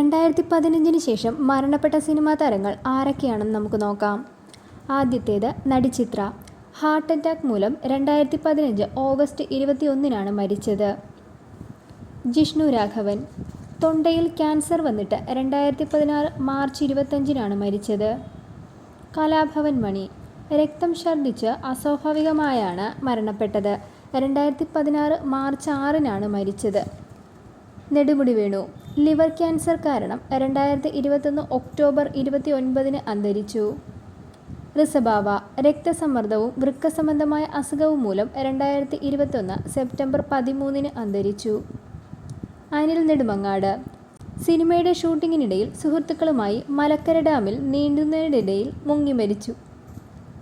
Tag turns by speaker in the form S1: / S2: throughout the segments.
S1: 2015 ശേഷം മരണപ്പെട്ട സിനിമാ താരങ്ങൾ ആരൊക്കെയാണെന്ന് നമുക്ക് നോക്കാം. ആദ്യത്തേത് നടി ചിത്ര. ഹാർട്ട് അറ്റാക്ക് മൂലം 2015 ഓഗസ്റ്റ് 21 മരിച്ചത്. ജിഷ്ണു രാഘവൻ. തൊണ്ടയിൽ ക്യാൻസർ വന്നിട്ട് 2016 മാർച്ച് 25 മരിച്ചത്. കലാഭവൻ മണി. രക്തം ഛർദ്ദിച്ച് അസ്വാഭാവികമായാണ് മരണപ്പെട്ടത്. 2016 മാർച്ച് 6 മരിച്ചത്. നെടുമുടി വേണു. ലിവർ ക്യാൻസർ കാരണം 2021 ഒക്ടോബർ 29 അന്തരിച്ചു. ഋഷഭാവ. രക്തസമ്മർദ്ദവും വൃക്ക സംബന്ധമായ അസുഖവും മൂലം 2021 സെപ്റ്റംബർ 13 അന്തരിച്ചു. അനിൽ നെടുമങ്ങാട്. സിനിമയുടെ ഷൂട്ടിങ്ങിനിടയിൽ സുഹൃത്തുക്കളുമായി മലക്കര ഡാമിൽ നീന്തുന്നതിനിടയിൽ മുങ്ങി മരിച്ചു.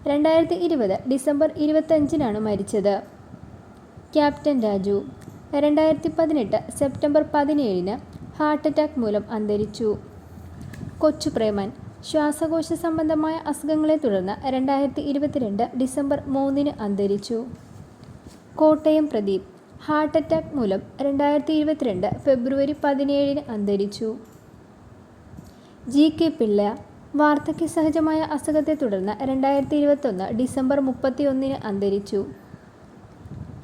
S1: 2020 ഡിസംബർ 25 മരിച്ചത്. Captain Raju. 2018 September 17 heart attack മൂലം അന്തരിച്ചു. കൊച്ചു പ്രേമൻ. ശ്വാസകോശ സംബന്ധമായ അസുഖങ്ങളെ തുടർന്ന് 2022 ഡിസംബർ 3 അന്തരിച്ചു. കോട്ടയം പ്രദീപ്. ഹാർട്ട് അറ്റാക്ക് മൂലം 2022 ഫെബ്രുവരി 17 അന്തരിച്ചു. GK പിള്ള. വാർദ്ധക്യ സഹജമായ അസുഖത്തെ തുടർന്ന് 2021 ഡിസംബർ 31 അന്തരിച്ചു.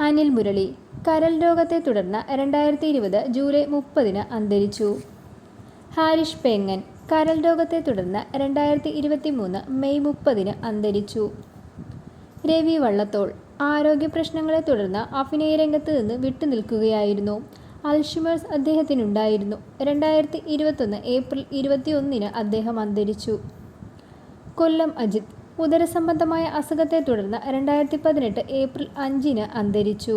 S1: അനിൽ മുരളി. കരൾ രോഗത്തെ തുടർന്ന് 2020 ജൂലൈ 30 അന്തരിച്ചു. ഹാരിഷ് പേങ്ങൻ. കരൾ രോഗത്തെ തുടർന്ന് 2023 മെയ് 30 അന്തരിച്ചു. രവി വള്ളത്തോൾ. ആരോഗ്യ പ്രശ്നങ്ങളെ തുടർന്ന് അഭിനയ രംഗത്ത് നിന്ന് വിട്ടുനിൽക്കുകയായിരുന്നു. അൽഷിമേഴ്സ് അദ്ദേഹത്തിനുണ്ടായിരുന്നു. 2021 ഏപ്രിൽ 21 അദ്ദേഹം അന്തരിച്ചു. കൊല്ലം അജിത്. ഉദരസംബന്ധമായ അസുഖത്തെ തുടർന്ന് 2018 ഏപ്രിൽ 5 അന്തരിച്ചു.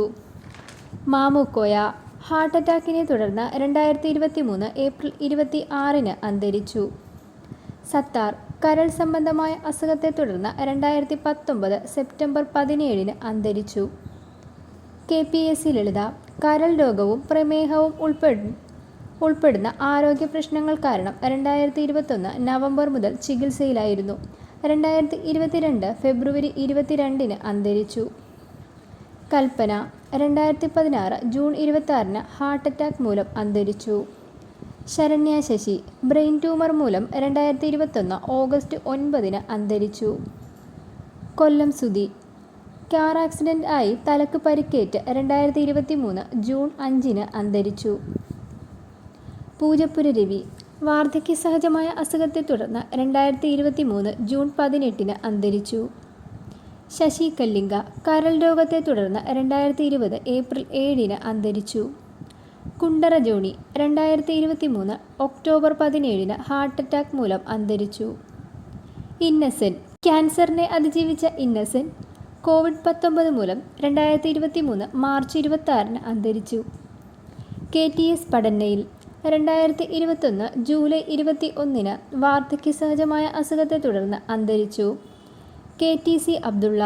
S1: മാമുക്കോയ. ഹാർട്ട് അറ്റാക്കിനെ തുടർന്ന് 2023 ഏപ്രിൽ 26 അന്തരിച്ചു. സത്താർ. കരൾ സംബന്ധമായ അസുഖത്തെ തുടർന്ന് 2019 സെപ്റ്റംബർ 17 അന്തരിച്ചു. KPSC ലളിത. കരൾ രോഗവും പ്രമേഹവും ഉൾപ്പെടുന്ന ആരോഗ്യ പ്രശ്നങ്ങൾ കാരണം 2021 നവംബർ മുതൽ ചികിത്സയിലായിരുന്നു. 2022 ഫെബ്രുവരി 22 അന്തരിച്ചു. കൽപ്പന. 2016 ജൂൺ 26 ഹാർട്ട് അറ്റാക്ക് മൂലം അന്തരിച്ചു. ശരണ്യ ശശി. ബ്രെയിൻ ട്യൂമർ മൂലം 2021 ഓഗസ്റ്റ് 9 അന്തരിച്ചു. കൊല്ലം സുധി. കാർ ആക്സിഡന്റ് ആയി തലക്ക് പരിക്കേറ്റ് 2023 ജൂൺ 5 അന്തരിച്ചു. പൂജപ്പുര രവി. വാർദ്ധക്യ സഹജമായ അസുഖത്തെ തുടർന്ന് 2023 ജൂൺ 18 അന്തരിച്ചു. ശശി കല്ലിങ്ക. കരൾ രോഗത്തെ തുടർന്ന് 2020 ഏപ്രിൽ 7 അന്തരിച്ചു. Kundara Johnny. 2023 October 17 heart attack മൂലം അന്തരിച്ചു. ഇന്നസെന്റ്. ക്യാൻസറിനെ അതിജീവിച്ച ഇന്നസെന്റ് COVID-19 മൂലം 2023 മാർച്ച് 26 അന്തരിച്ചു. KTS പടന്നയിൽ. 2021 ജൂലൈ 21 വാർദ്ധക്യ സഹജമായ അസുഖത്തെ തുടർന്ന് അന്തരിച്ചു. KTC അബ്ദുള്ള.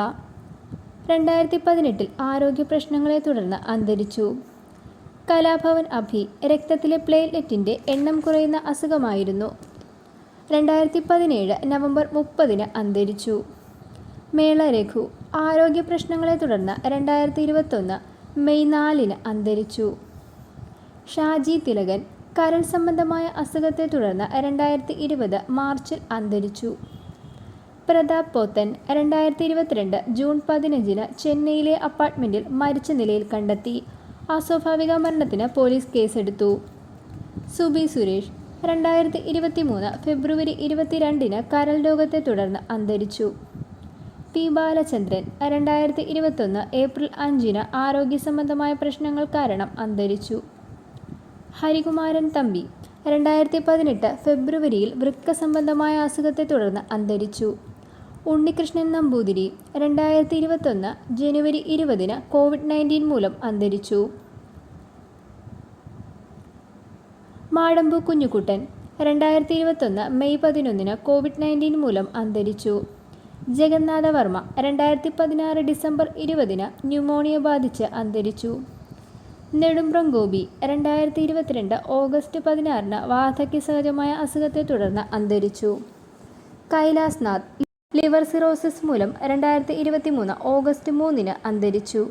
S1: 2018 ആരോഗ്യ പ്രശ്നങ്ങളെ തുടർന്ന് അന്തരിച്ചു. കലാഭവൻ അഭി. രക്തത്തിലെ പ്ലേറ്റ്ലെറ്റിൻ്റെ എണ്ണം കുറയുന്ന അസുഖമായിരുന്നു. 2017 നവംബർ 30 അന്തരിച്ചു. മേള രഘു. ആരോഗ്യ പ്രശ്നങ്ങളെ തുടർന്ന് 2021 മെയ് 4 അന്തരിച്ചു. ഷാജി തിലകൻ. കരൾ സംബന്ധമായ അസുഖത്തെ തുടർന്ന് 2020 മാർച്ചിൽ അന്തരിച്ചു. പ്രതാപ് പോത്തൻ. 2022 ജൂൺ 15 ചെന്നൈയിലെ അപ്പാർട്ട്മെൻറ്റിൽ മരിച്ച നിലയിൽ കണ്ടെത്തി. അസ്വാഭാവിക മരണത്തിന് പോലീസ് കേസെടുത്തു. സുബി സുരേഷ്. 2023 ഫെബ്രുവരി 22 കരൾ രോഗത്തെ തുടർന്ന് അന്തരിച്ചു. P ബാലചന്ദ്രൻ. 2021 ഏപ്രിൽ 5 ആരോഗ്യ സംബന്ധമായ പ്രശ്നങ്ങൾ കാരണം അന്തരിച്ചു. ഹരികുമാരൻ തമ്പി. 2018 ഫെബ്രുവരിയിൽ വൃക്ക സംബന്ധമായ അസുഖത്തെ തുടർന്ന് അന്തരിച്ചു. ഉണ്ണികൃഷ്ണൻ നമ്പൂതിരി. 2021 ജനുവരി 20 COVID-19 മൂലം അന്തരിച്ചു. മാടമ്പു കുഞ്ഞുകുട്ടൻ. 2021 മെയ് 11 COVID-19 മൂലം അന്തരിച്ചു. ജഗന്നാഥ വർമ്മ. 2016 ഡിസംബർ 20 ന്യൂമോണിയ ബാധിച്ച് അന്തരിച്ചു. നെടുമ്പ്രം ഗോപി. 2022 ഓഗസ്റ്റ് 16 വാർദ്ധക്യ സഹജമായ അസുഖത്തെ തുടർന്ന് അന്തരിച്ചു. കൈലാസ് നാഥ്. ലിവർ സിറോസിസ് മൂലം 2023 ഓഗസ്റ്റ് 3 അന്തരിച്ചു.